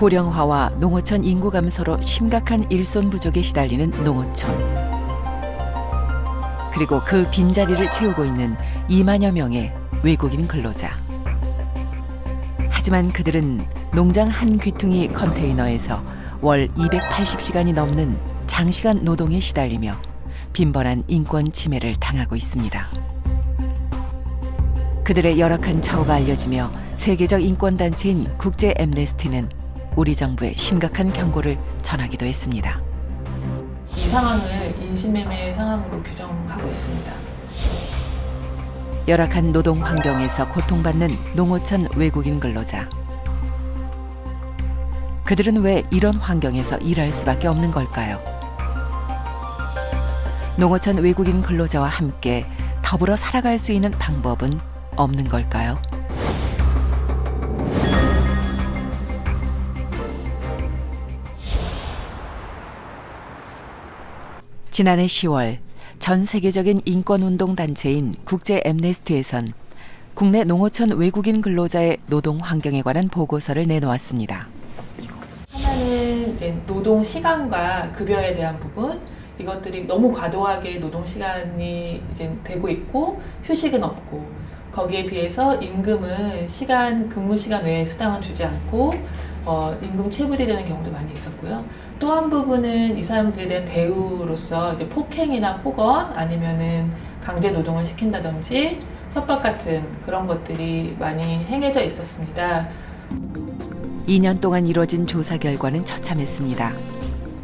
고령화와 농어촌 인구 감소로 심각한 일손 부족에 시달리는 농어촌. 그리고 그 빈자리를 채우고 있는 2만여 명의 외국인 근로자. 하지만 그들은 농장 한 귀퉁이 컨테이너에서 월 280시간이 넘는 장시간 노동에 시달리며 빈번한 인권 침해를 당하고 있습니다. 그들의 열악한 처우가 알려지며 세계적 인권단체인 국제 앰네스티는 우리 정부에 심각한 경고를 전하기도 했습니다. 이 상황을 인신매매 상황으로 규정하고 있습니다. 열악한 노동 환경에서 고통받는 농어촌 외국인 근로자. 그들은 왜 이런 환경에서 일할 수밖에 없는 걸까요? 농어촌 외국인 근로자와 함께 더불어 살아갈 수 있는 방법은 없는 걸까요? 지난해 10월 전 세계적인 인권운동 단체인 국제 앰네스티에선 국내 농어촌 외국인 근로자의 노동 환경에 관한 보고서를 내놓았습니다. 하나는 이제 노동 시간과 급여에 대한 부분, 이것들이 너무 과도하게 노동 시간이 이제 되고 있고 휴식은 없고, 거기에 비해서 임금은 근무 시간 외에 수당은 주지 않고 임금 체불이 되는 경우도 많이 있었고요. 또 한 부분은 이 사람들에 대한 대우로서 이제 폭행이나 폭언 아니면은 강제 노동을 시킨다든지 협박 같은 그런 것들이 많이 행해져 있었습니다. 2년 동안 이뤄진 조사 결과는 처참했습니다.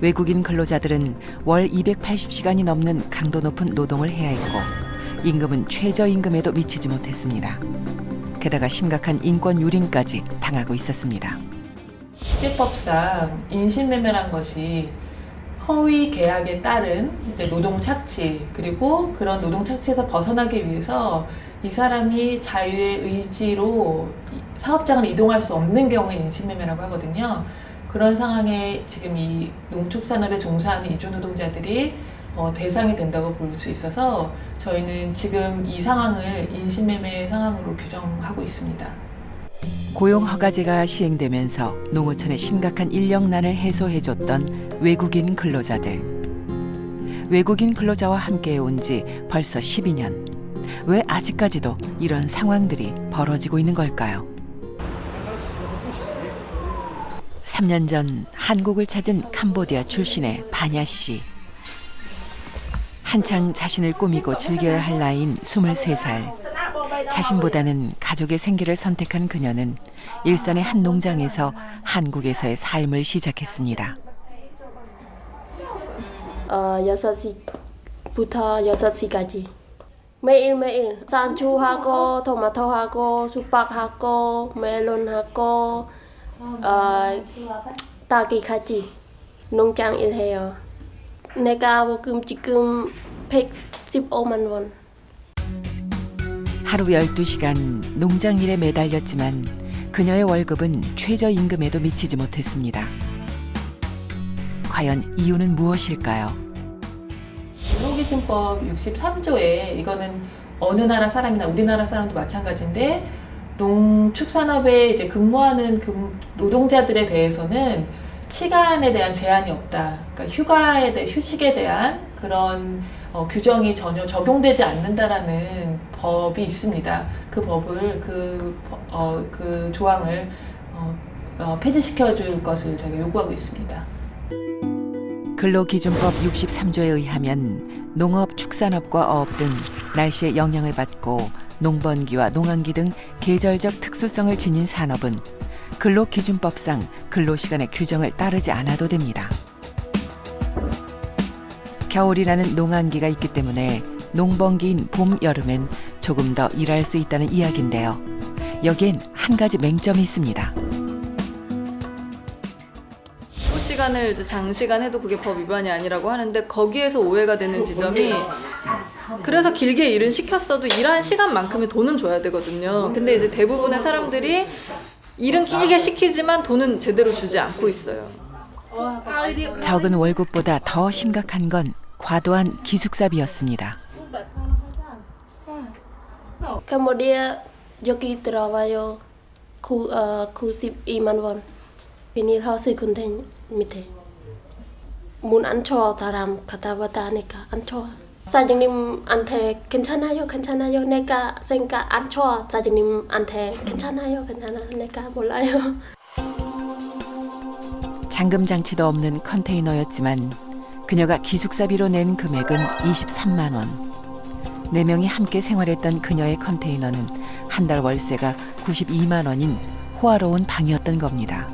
외국인 근로자들은 월 280시간이 넘는 강도 높은 노동을 해야 했고 임금은 최저임금에도 미치지 못했습니다. 게다가 심각한 인권 유린까지 당하고 있었습니다. 국제법상 인신매매란 것이 허위 계약에 따른 이제 노동 착취, 그리고 그런 노동 착취에서 벗어나기 위해서 이 사람이 자유의 의지로 사업장을 이동할 수 없는 경우에 인신매매라고 하거든요. 그런 상황에 지금 이 농축산업에 종사하는 이주 노동자들이 대상이 된다고 볼 수 있어서 저희는 지금 이 상황을 인신매매 상황으로 규정하고 있습니다. 고용허가제가 시행되면서 농어촌의 심각한 인력난을 해소해줬던 외국인 근로자들. 외국인 근로자와 함께 온 지 벌써 12년. 왜 아직까지도 이런 상황들이 벌어지고 있는 걸까요? 3년 전 한국을 찾은 캄보디아 출신의 바냐 씨. 한창 자신을 꾸미고 즐겨야 할 나이인 23살. 자신보다는 가족의 생계를 선택한 그녀는 일산의 한 농장에서 한국에서의 삶을 시작했습니다. 6시부터 6시까지 매일매일 상추하고 토마토하고 수박하고 멜론하고 딸기까지 농장 일해요. 내가 월급 지금 115만 원. 하루 12시간 농장 일에 매달렸지만 그녀의 월급은 최저임금에도 미치지 못했습니다. 과연 이유는 무엇일까요? 근로기준법 63조에 이거는 어느 나라 사람이나 우리나라 사람도 마찬가지인데 농축산업에 이제 근무하는 노동자들에 대해서는 시간에 대한 제한이 없다. 그러니까 휴식에 대한 그런 규정이 전혀 적용되지 않는다라는 법이 있습니다. 그 법을 그 조항을 폐지시켜 줄 것을 저희가 요구하고 있습니다. 근로기준법 63조에 의하면 농업, 축산업과 어업 등 날씨의 영향을 받고 농번기와 농한기 등 계절적 특수성을 지닌 산업은 근로기준법상 근로시간의 규정을 따르지 않아도 됩니다. 겨울이라는 농한기가 있기 때문에 농번기인 봄, 여름엔 조금 더 일할 수 있다는 이야기인데요. 여기엔 한 가지 맹점이 있습니다. 시간을 장시간 해도 그게 법 위반이 아니라고 하는데 거기에서 오해가 되는 지점이 그래서 길게 일은 시켰어도 일한 시간만큼의 돈은 줘야 되거든요. 근데 이제 대부분의 사람들이 일은 길게 시키지만 돈은 제대로 주지 않고 있어요. 적은 월급보다 더 심각한 건 과도한 기숙사비였습니다. 캄보디아 여기 들어와요. 92만 원. 비닐 허스 컨텐 밑에 문 안 쳐 사람 가다 왔다니까 안 쳐. 사장님한테 괜찮아요, 괜찮아요. 내가 생각 안 쳐. 사장님한테 괜찮아요, 괜찮아요. 내가 몰라요. 잠금 장치도 없는 컨테이너였지만 그녀가 기숙사비로 낸 금액은 23만 원. 4명이 함께 생활했던 그녀의 컨테이너는 한 달 월세가 92만 원인 호화로운 방이었던 겁니다.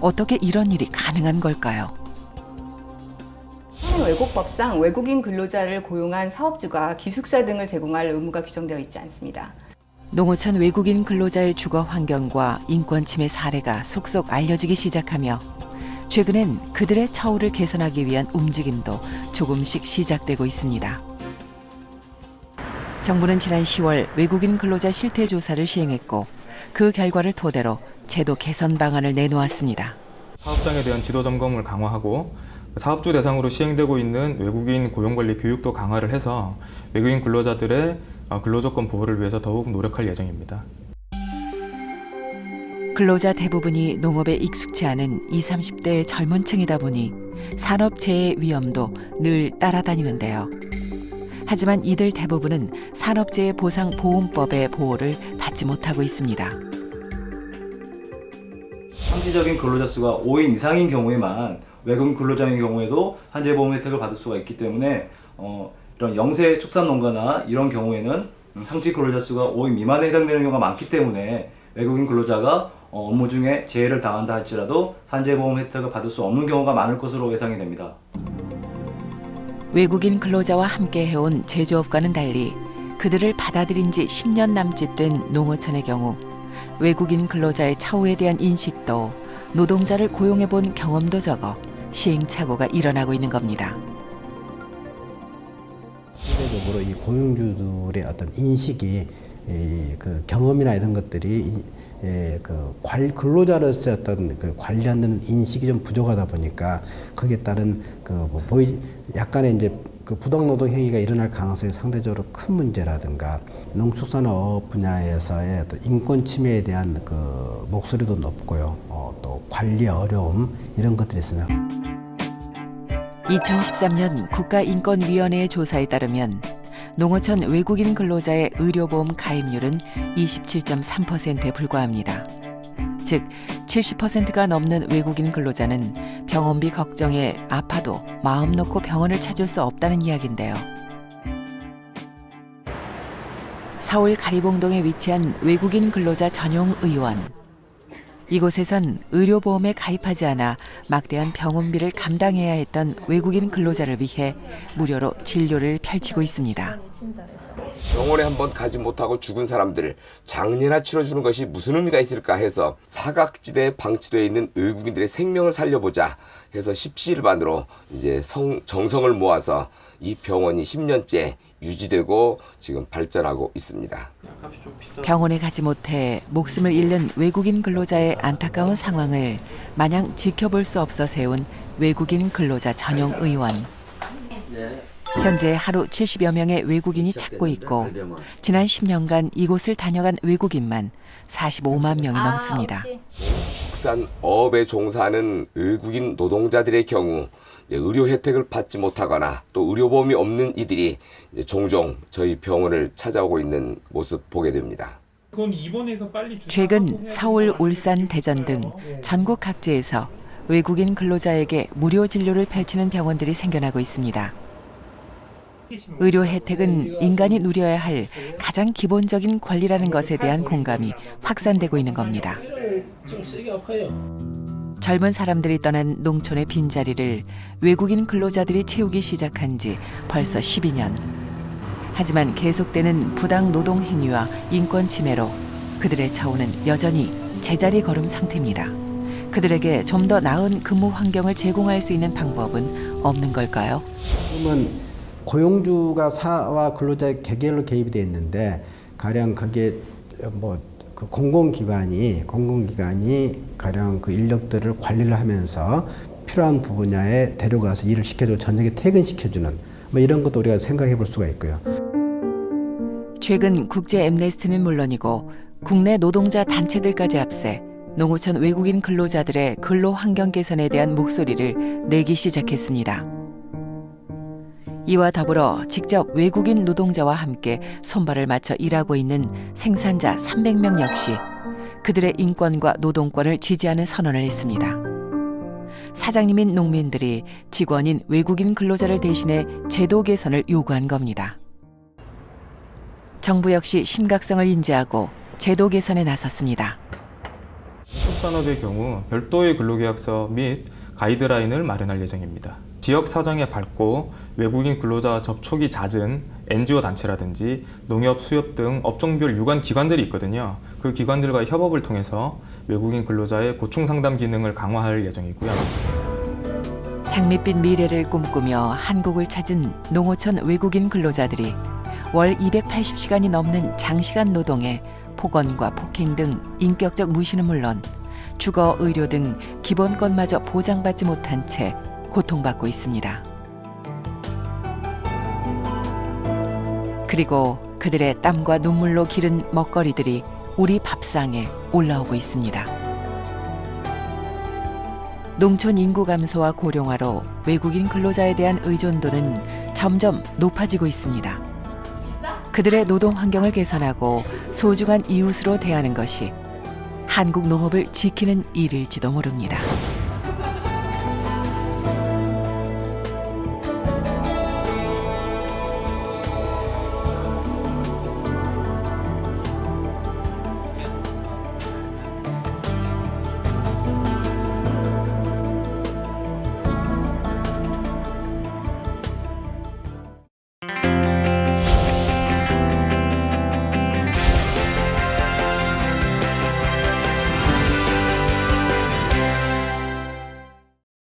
어떻게 이런 일이 가능한 걸까요? 외국법상 외국인 근로자를 고용한 사업주가 기숙사 등을 제공할 의무가 규정되어 있지 않습니다. 농어촌 외국인 근로자의 주거 환경과 인권 침해 사례가 속속 알려지기 시작하며 최근엔 그들의 처우를 개선하기 위한 움직임도 조금씩 시작되고 있습니다. 정부는 지난 10월 외국인 근로자 실태 조사를 시행했고 그 결과를 토대로 제도 개선 방안을 내놓았습니다. 사업장에 대한 지도 점검을 강화하고 사업주 대상으로 시행되고 있는 외국인 고용관리 교육도 강화를 해서 외국인 근로자들의 근로조건 보호를 위해서 더욱 노력할 예정입니다. 근로자 대부분이 농업에 익숙치 않은 20, 30대의 젊은 층이다 보니 산업재해 위험도 늘 따라다니는데요. 하지만 이들 대부분은 산업재해 보상 보험법의 보호를 받지 못하고 있습니다. 상시적인 근로자 수가 5인 이상인 경우에만 외국인 근로자인 경우에도 한재보험 혜택을 받을 수가 있기 때문에 이런 영세 축산농가나 이런 경우에는 상시 근로자 수가 5인 미만에 해당되는 경우가 많기 때문에 외국인 근로자가 업무 중에 재해를 당한다 할지라도 산재보험 혜택을 받을 수 없는 경우가 많을 것으로 예상이 됩니다. 외국인 근로자와 함께 해온 제조업과는 달리 그들을 받아들인 지 10년 남짓 된 농어촌의 경우 외국인 근로자의 처우에 대한 인식도 노동자를 고용해본 경험도 적어 시행착오가 일어나고 있는 겁니다. 실제적으로 이 고용주들의 어떤 인식이 그 경험이나 이런 것들이 그 근로자로서의 어떤 그 관리하는 인식이 좀 부족하다 보니까 거기에 따른 약간의 이제 그 부당노동 행위가 일어날 가능성이 상대적으로 큰 문제라든가 농축산업 분야에서의 어떤 인권 침해에 대한 그 목소리도 높고요. 또 관리 어려움 이런 것들이 있으면 2013년 국가인권위원회의 조사에 따르면 농어촌 외국인 근로자의 의료보험 가입률은 27.3%에 불과합니다. 즉 70%가 넘는 외국인 근로자는 병원비 걱정에 아파도 마음 놓고 병원을 찾을 수 없다는 이야기인데요. 서울 가리봉동에 위치한 외국인 근로자 전용 의원. 이곳에선 의료보험에 가입하지 않아 막대한 병원비를 감당해야 했던 외국인 근로자를 위해 무료로 진료를 펼치고 있습니다. 병원에 한번 가지 못하고 죽은 사람들 장례나 치러주는 것이 무슨 의미가 있을까 해서 사각지대에 방치되어 있는 외국인들의 생명을 살려보자 해서 십시일반으로 이제 정성을 모아서 이 병원이 10년째 유지되고 지금 발전하고 있습니다. 병원에 가지 못해 목숨을 잃는 외국인 근로자의 안타까운 상황을 마냥 지켜볼 수 없어 세운 외국인 근로자 전용 의원. 현재 하루 70여 명의 외국인이 찾고 있고 지난 10년간 이곳을 다녀간 외국인만 45만 명이 넘습니다. 축산업에 종사하는 외국인 노동자들의 경우 의료 혜택을 받지 못하거나 또 의료보험이 없는 이들이 종종 저희 병원을 찾아오고 있는 모습 보게 됩니다. 최근 서울, 울산, 대전 등 전국 각지에서 외국인 근로자에게 무료 진료를 펼치는 병원들이 생겨나고 있습니다. 의료 혜택은 인간이 누려야 할 가장 기본적인 권리라는 것에 대한 공감이 확산되고 있는 겁니다. 젊은 사람들이 떠난 농촌의 빈자리를 외국인 근로자들이 채우기 시작한 지 벌써 12년. 하지만 계속되는 부당 노동 행위와 인권 침해로 그들의 처우는 여전히 제자리 걸음 상태입니다. 그들에게 좀 더 나은 근무 환경을 제공할 수 있는 방법은 없는 걸까요? 그러면 고용주가 사와 근로자의 개개인으로 개입이 돼 있는데 가령 그게 그 공공기관이 가령 그 인력들을 관리를 하면서 필요한 분야에 데려가서 일을 시켜주고 저녁에 퇴근시켜주는 이런 것도 우리가 생각해 볼 수가 있고요. 최근 국제 엠네스티는 물론이고 국내 노동자 단체들까지 앞세 농어촌 외국인 근로자들의 근로 환경 개선에 대한 목소리를 내기 시작했습니다. 이와 더불어 직접 외국인 노동자와 함께 손발을 맞춰 일하고 있는 생산자 300명 역시 그들의 인권과 노동권을 지지하는 선언을 했습니다. 사장님인 농민들이 직원인 외국인 근로자를 대신해 제도 개선을 요구한 겁니다. 정부 역시 심각성을 인지하고 제도 개선에 나섰습니다. 축산업의 경우 별도의 근로계약서 및 가이드라인을 마련할 예정입니다. 지역 사정에 밝고 외국인 근로자와 접촉이 잦은 NGO 단체라든지 농협, 수협 등 업종별 유관 기관들이 있거든요. 그 기관들과 협업을 통해서 외국인 근로자의 고충 상담 기능을 강화할 예정이고요. 장밋빛 미래를 꿈꾸며 한국을 찾은 농어촌 외국인 근로자들이 월 280시간이 넘는 장시간 노동에 폭언과 폭행 등 인격적 무시는 물론 주거, 의료 등 기본권마저 보장받지 못한 채 고통받고 있습니다. 그리고 그들의 땀과 눈물로 기른 먹거리들이 우리 밥상에 올라오고 있습니다. 농촌 인구 감소와 고령화로 외국인 근로자에 대한 의존도는 점점 높아지고 있습니다. 그들의 노동 환경을 개선하고 소중한 이웃으로 대하는 것이 한국 농업을 지키는 일일지도 모릅니다.